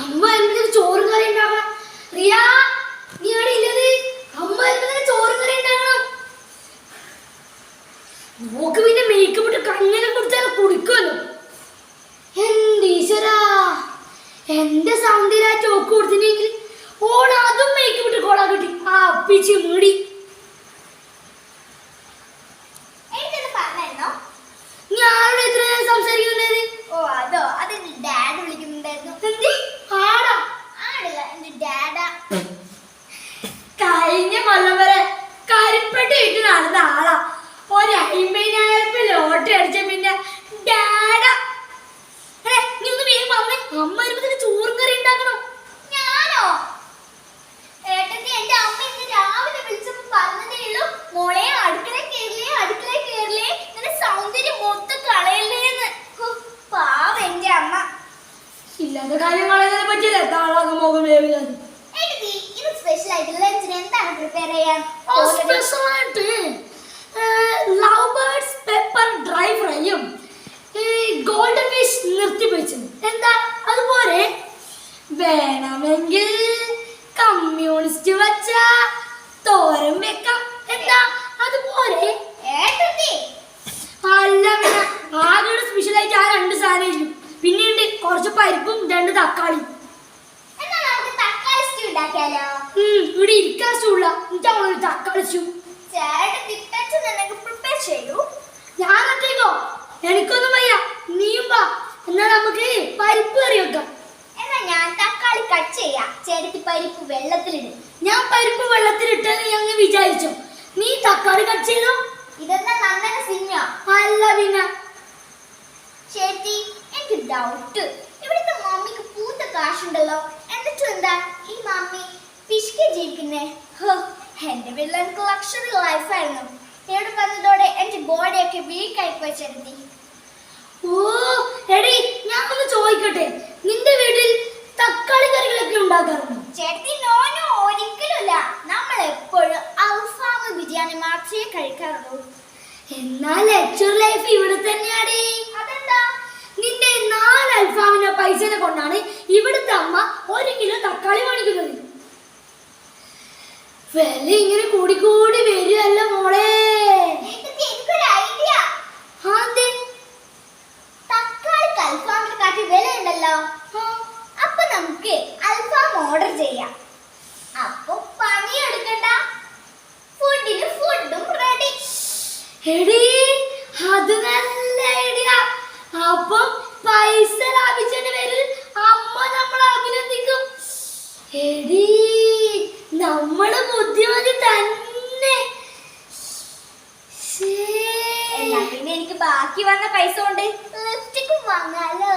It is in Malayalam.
അമ്മ എന്തിനു ചോറ് കറി ഉണ്ടാക്കണം? റിയ, നീ അവിടെ ഇല്ലത്? അമ്മ എന്തിനു ചോറ് കറി ഉണ്ടാക്കണം? നോക്ക്, പിന്നെ മേക്കപ്പ് ഇട്ട് കണ്ണിനെ കുടിച്ചാൽ കുടിക്കുമല്ലോ. എന്റെ ഈശ്വരാ, എന്റെ സൗന്ദര്യ ചോക്ക് കൊടുത്തില്ലെങ്കിൽ ഓൾ അതും മേക്കപ്പ് ഇട്ട് കോളാ കിട്ടി. ആ അപ്പിച്ച് മൂടി. ഞാനോട് എത്ര സംസാരിക്കുന്നുണ്ടായത്? ഓ അതോ, അത് ഡാഡ് വിളിക്കുന്നുണ്ടായിരുന്നു. കഴിഞ്ഞ കൊല്ലം വരെ കരിപ്പെട്ടി ഇട്ട് നടന്ന ആളാ. 50,000 ലോട്ടറി അടിച്ച പിന്നെ ഡാഡാ. നീ ഒന്ന് വേഗം പറഞ്ഞേ, അമ്മ വരുമ്പോ ചോറും കറി ഉണ്ടാക്കണം. ഞാനോ? ഏട്ടത്തി, എന്റെ അമ്മ ഇന്ന് രാവിലെ വിളിച്ചപ്പോ പറഞ്ഞതേ ഉള്ളൂ, മോളെ അടുക്കള കേറില്ലേ നിന്റെ സൗന്ദര്യം മൊത്തം കളയല്ലേന്ന്. പാവ എന്റെ അമ്മ. ഇല്ലാത്ത കാര്യം കളയാൻ പറ്റില്ല. താളാകെ മുഖം വേവില്ലാതെ. ഏട്ടത്തി, ഇത് സ്പെഷ്യൽ ആയിട്ട് ലഞ്ചിന് എന്താണ് പ്രിപ്പയർ ചെയ്യാൻ? സ്പെഷ്യലായിട്ട് ലവ് ബേർഡ്സ് പെപ്പർ ഡ്രൈ ഫ്രൈയും ഗോൾഡൻ ഫിഷ് നിർത്തിപ്പിച്ചത്. എന്താ അതുപോലെ? വേണമെങ്കിൽ കമ്മ്യൂണിസ്റ്റ് വച്ച തോരൻ വെക്കാം. എന്താ അതുപോലെ? ഏട്ടത്തി, അല്ല, ആകെ സ്പെഷ്യലായിട്ട് ആ 2 സാധനം. പിന്നെയുണ്ട് കുറച്ച് പരിപ്പും 2 തക്കാളി. എന്നാ നമുക്ക് തക്കാളി സ്റ്റൂ ഉണ്ടാക്കിയാലോ? ഇവിടെ ഇരിക്കാൻ സ്റ്റൂള്ള ഒരു തക്കാളി സ്റ്റൂ. ചേട്ടത്തി പ്രിപ്പയർ ചെയ്യൂ. ഞാൻ ഒറ്റയ്ക്കോ? എനിക്കൊന്നും വയ്യ, നീയും വാ. എന്നാ നമുക്ക് പരിപ്പ് കറി വെക്കാം. എന്നാ ഞാൻ തക്കാളി കട്ട് ചെയ്യാം, ചേട്ടത്തി പരിപ്പ് വെള്ളത്തിലിടും. ഞാൻ പരിപ്പ് വെള്ളത്തിലിട്ടെന്ന് ഞങ്ങൾ വിചാരിച്ചോ? നീ തക്കാളി കട്ട് ചെയ്തോ? ഇതെന്താ നന്നന സിനിമ? അല്ല പിന്നെ. ചേട്ടത്തി, എനിക്ക് ഡൗട്ട്. ഇവിടുത്തെ മമ്മിക്ക് പൂത്ത കാശുണ്ടല്ലോ, എന്നിട്ടും എന്താ ഈ മമ്മി പിശുക്കി ജീവിക്കുന്നേ? എന്റെ വീട്ടിൽ എനിക്ക് ലക്ഷറി ലൈഫായിരുന്നു. ഇവിടെ വന്നതോടെ എന്റെ ബോഡിയൊക്കെ വീക്കായി പോയി ചേട്ടത്തി. ഓ എടി, ഞാൻ ഒന്ന് ചോദിക്കട്ടെ, നിന്റെ വീട്ടിൽ തക്കാളി കറികളൊക്കെ ഉണ്ടാക്കാറുണ്ടോ? ചേട്ടത്തി, നോ ഒരിക്കലുമില്ല. നമ്മൾ എപ്പോഴും അൽഫാം ബിരിയാണി മാത്രമേ കഴിക്കാറുള്ളൂ. എന്നാൽ ലെക്ചർ ലൈഫ് ഇവിടെ തന്നെയാടി. അതെന്താ? നിന്റെ 4 അൽഫാമിന്റെ പൈസനെ കൊണ്ടാണ് ഇവിടുത്തെ അമ്മ 1 കിലോ തക്കാളി വാങ്ങിക്കുന്നത്. വില ഇങ്ങനെ കൂടിക്കൂടി വരുമല്ലോ മോളെ. എനിക്കൊരു ഐഡിയ. തക്കാളിക്ക് അൽഫാമിനെ കാട്ടി വിലയുണ്ടല്ലോ. അപ്പൊ നമുക്ക് അൽഫാം ഓർഡർ ചെയ്യാം. അപ്പൊ പണിയെടുക്കണ്ട, ഫുഡിന് ഫുഡും റെഡി. എടി, അത് നല്ല ഐഡിയ. അപ്പൊ പൈസ ലാഭിച്ചതിന്റെ പേരിൽ അമ്മ നമ്മളെ അഭിനന്ദിക്കും. എടി, നമ്മള് ബുദ്ധിമതി തന്നെ. എന്നാ പിന്നെ എനിക്ക് ബാക്കി വന്ന പൈസ കൊണ്ട് ലിപ്സ്റ്റിക്കും വാങ്ങാലോ.